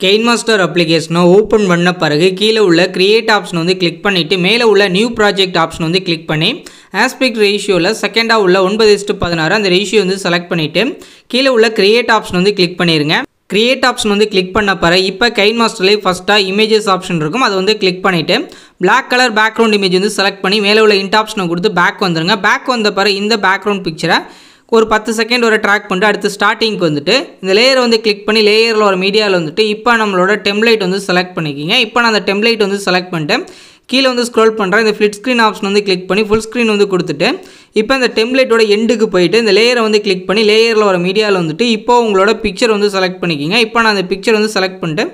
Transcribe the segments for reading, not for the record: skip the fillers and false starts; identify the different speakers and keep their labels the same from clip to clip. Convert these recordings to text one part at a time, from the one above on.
Speaker 1: Kinemaster application open பண்ண பிறகு கீழ உள்ள create option வந்து click பண்ணிட்டு மேலே உள்ள new project option வந்து click பண்ணி aspect ratioல செகண்டா உள்ள 9:16 அந்த ratio வந்து select பண்ணிட்டு கீழ உள்ள create option வந்து click பண்ணிருங்க. create option வந்து click பண்ண பிறகு இப்போ Kinemasterல ஃபர்ஸ்டா images option இருக்கும் அது வந்து click பண்ணிட்டு black color background image வந்து select பண்ணி மேலே உள்ள int option கொடுத்து back வந்துருங்க. back வந்த பிறகு இந்த background picture ஒரு 10 செகண்ட் ஒரு ட்ராக் பண்ணிட்டு அடுத்து ஸ்டார்டிங்க்கு வந்துட்டு இந்த லேயர் வந்து கிளிக் பண்ணி லேயரில் ஒரு மீடியாவில் வந்துட்டு இப்போ நம்மளோட டெம்ப்ளேட் வந்து செலக்ட் பண்ணிக்கிங்க. இப்போ நான் அந்த டெம்ப்ளேட் வந்து செலக்ட் பண்ணிட்டேன். கீழே வந்து ஸ்க்ரோல் பண்ணுறேன். இந்த ஃபிளிட் ஸ்க்ரீன் ஆப்ஷன் வந்து கிளிக் பண்ணி ஃபுல் ஸ்க்ரீன் வந்து கொடுத்துட்டு இப்போ இந்த டெம்ப்ளேட்டோட எண்டுக்கு போயிட்டு இந்த லேயரை வந்து கிளிக் பண்ணி லேயரில் ஒரு மீடியாவில் வந்துட்டு இப்போ உங்களோட பிக்சர் வந்து செலக்ட் பண்ணிக்கிங்க. இப்போ நான் அந்த பிக்சர் வந்து செலக்ட் பண்ணிட்டு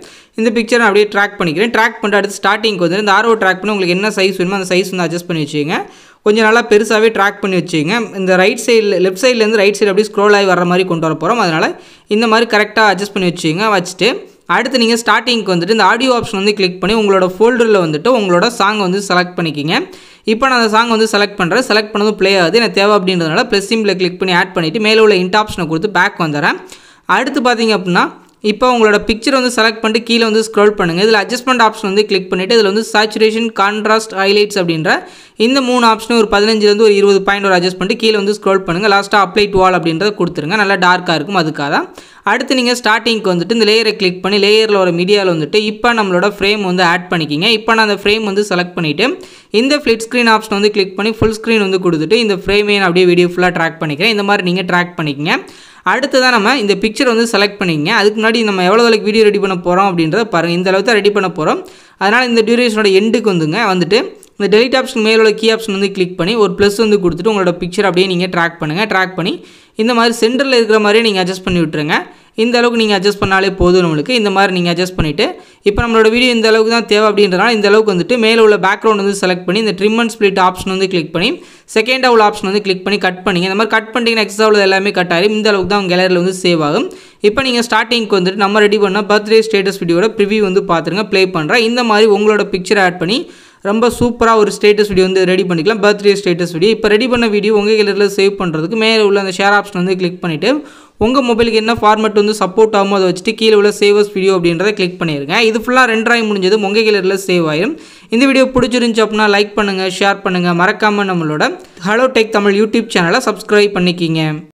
Speaker 1: இந்த பிக்சரை அப்படியே ட்ராக் பண்ணிக்கிறேன். ட்ராக் பண்ணிட்டு அடுத்து ஸ்டார்டிங்க்கு வந்து இந்த ஆரோ ட்ராக் பண்ணி உங்களுக்கு என்ன சைஸ் வேணுமோ அந்த சைஸ் வந்து அட்ஜஸ்ட் பண்ணி வச்சுக்கோங்க. கொஞ்சம் நல்லா பெருசாகவே ட்ராக் பண்ணி வச்சுக்கோங்க. இந்த ரைட் சைடில் லெஃப்ட் சைட்லேருந்து ரைட் சைடு அப்படியே ஸ்க்ரோல் ஆகி வர மாதிரி கொண்டு வர போகிறோம். அதனால் இந்த மாதிரி கரெக்டாக அட்ஜஸ்ட் பண்ணி வச்சுக்கோங்க. வச்சுட்டு அடுத்து நீங்கள் ஸ்டார்டிங்க்கு வந்துட்டு இந்த ஆடியோ ஆப்ஷன் வந்து கிளிக் பண்ணி உங்களோட ஃபோல்டரில் வந்துட்டு உங்களோட சாங் வந்து செலக்ட் பண்ணிக்கிங்க. இப்போ நான் அந்த சாங் வந்து செலக்ட் பண்ணுறேன். செலக்ட் பண்ணதும் ப்ளே ஆகுது. எனக்கு தேவை அப்படின்றதுனால ப்ளஸ் சிம்பிளை கிளிக் பண்ணி ஆட் பண்ணிவிட்டு மேலே உள்ள இன்ட் ஆப்ஷனை கொடுத்து பேக் வந்துடுறேன். அடுத்து பார்த்தீங்க அப்படின்னா இப்போ உங்களோட பிக்சர் வந்து செலக்ட் பண்ணிட்டு கீழே வந்து ஸ்க்ரோல் பண்ணுங்கள். இதில் அட்ஜஸ்ட்மெண்ட் ஆப்ஷன் வந்து கிளிக் பண்ணிவிட்டு இதில் வந்து சேச்சுரேஷன் கான்ட்ராஸ்ட் ஹைலைட்ஸ் அப்படின்ற இந்த 3 ஆப்ஷனும் ஒரு 15லேருந்து ஒரு 20 பாயிண்ட் ஒரு அட்ஜஸ்ட் பண்ணிட்டு கீழே வந்து ஸ்க்ரோல் பண்ணுங்கள். லாஸ்ட்டாக அப்ளை டு ஆல் அப்படின்றத கொடுத்துருங்க. நல்லா டார்க்காக இருக்கும் அதுக்காக தான். அடுத்து நீங்கள் ஸ்டார்டிங்க்கு வந்துட்டு இந்த லேயரை கிளிக் பண்ணி லேயரில் ஒரு மீடியாவில் வந்துட்டு இப்போ நம்மளோட ஃப்ரேம் வந்து ஆட் பண்ணிக்கிங்க. இப்போ நான் அந்த ஃப்ரேம் வந்து செலக்ட் பண்ணிவிட்டு இந்த ஃபிளிட் ஸ்க்ரீன் ஆப்ஷன் வந்து கிளிக் பண்ணி ஃபுல் ஸ்க்ரீன் வந்து கொடுத்துட்டு இந்த ஃப்ரேமே நான் அப்படியே வீடியோ ஃபுல்லாக ட்ராக் பண்ணிக்கிறேன். இந்த மாதிரி நீங்கள் ட்ராக் பண்ணிக்கங்க. அடுத்ததான் நம்ம இந்த பிக்சர் வந்து செலக்ட் பண்ணிங்க. அதுக்கு முன்னாடி நம்ம எவ்வளோ அளவுக்கு வீடியோ ரெடி பண்ண போகிறோம் அப்படின்றத பாருங்கள். இந்த அளவுக்கு தான் ரெடி பண்ண போகிறோம். அதனால் இந்த டியூரேஷனோட எண்டுக்கு வந்துட்டு இந்த டெலிட் ஆப்ஷன் மேலோட கீ ஆப்ஷன் வந்து கிளிக் பண்ணி ஒரு ப்ளஸ் வந்து கொடுத்துட்டு உங்களோட பிக்சர் அப்படியே நீங்கள் ட்ராக் பண்ணுங்கள். ட்ராக் பண்ணி இந்த மாதிரி சென்டரில் இருக்கிற மாதிரியே நீங்கள் அட்ஜஸ்ட் பண்ணி விட்டுருங்க. இந்த அளவுக்கு நீங்கள் அட்ஜஸ்ட் பண்ணாலே போதும் நம்மளுக்கு. இந்த மாதிரி நீங்கள் அட்ஜஸ்ட் பண்ணிவிட்டு இப்போ நம்மளோட வீடியோ இந்த அளவுக்கு தான் தேவை அப்படின்றனால இந்த அளவுக்கு வந்துட்டு மேலே உள்ள பேக்ரவுண்ட் வந்து செலக்ட் பண்ணி இந்த ட்ரிம் அண்ட் ஸ்ப்ளிட் ஆப்ஷன் வந்து கிளிக் பண்ணி செகண்டாக உள்ள ஆப்ஷன் வந்து கிளிக் பண்ணி கட் பண்ணிங்க. இந்த மாதிரி கட் பண்ணிட்டீங்கன்னா எக்ஸ்ட்ரா உள்ள எல்லாமே கட் ஆகிடும். இந்த அளவுக்கு தான் உங்கள் கேலரியில் வந்து சேவ் ஆகும். இப்போ நீங்கள் ஸ்டார்டிங்க்கு வந்துட்டு நம்ம ரெடி பண்ண பர்த்டே ஸ்டேட்டஸ் வீடியோட ப்ரிவியூ வந்து பார்த்துருங்க. ப்ளே பண்ணுறேன். இந்த மாதிரி உங்களோட பிக்சரை ஆட் பண்ணி ரொம்ப சூப்பராக ஒரு ஸ்டேட்டஸ் வீடியோ வந்து ரெடி பண்ணிக்கலாம். பர்த்டே ஸ்டேட்டஸ் வீடியோ இப்போ ரெடி பண்ண வீடியோ உங்கள் கேலரியில் சேவ் பண்ணுறதுக்கு மேலே உள்ள அந்த ஷேர் ஆப்ஷன் வந்து கிளிக் பண்ணிவிட்டு உங்கள் மொபைலுக்கு என்ன ஃபார்மேட் வந்து சப்போர்ட் ஆகுமோ அதை வச்சுட்டு கீழே உள்ள சேவஸ் வீடியோ அப்படின்றத கிளிக் பண்ணிடுங்க. இது ஃபுல்லாக ரெண்டராகி முடிஞ்சது உங்கள் கேலரியில் சேவ் ஆயிடும். இந்த வீடியோ பிடிச்சிருந்துச்சு அப்படின்னா லைக் பண்ணுங்கள், ஷேர் பண்ணுங்கள். மறக்காமல் நம்மளோட ஹலோ டெக் தமிழ் யூடியூப் சேனலை சப்ஸ்கிரைப் பண்ணிக்கிங்க.